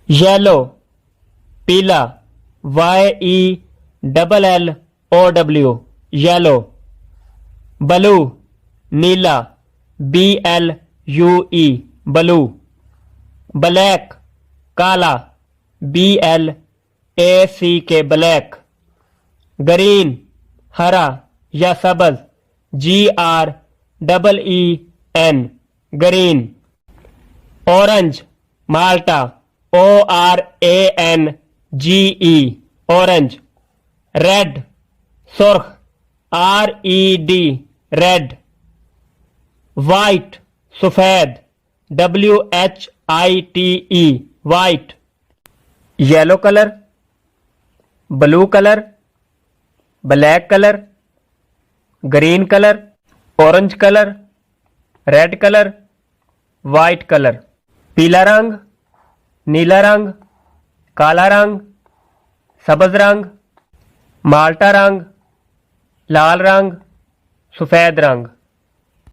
Yellow पीला, YELLLOW yellow. Blue नीला, BLUE blue. Black काला, BLACK black. Green हरा या सब्ज, GREEN ग्रीन। ऑरेंज माल्टा, ORANGE ऑरेंज। रेड सुर्ख, RED रेड। वाइट सफेद, WHITE white. Yellow colour, blue colour, black colour, green colour, orange colour, red colour, white colour. पीला रंग, नीला रंग, काला रंग, सब्ज रंग, माल्टा रंग, लाल रंग, सफेद रंग।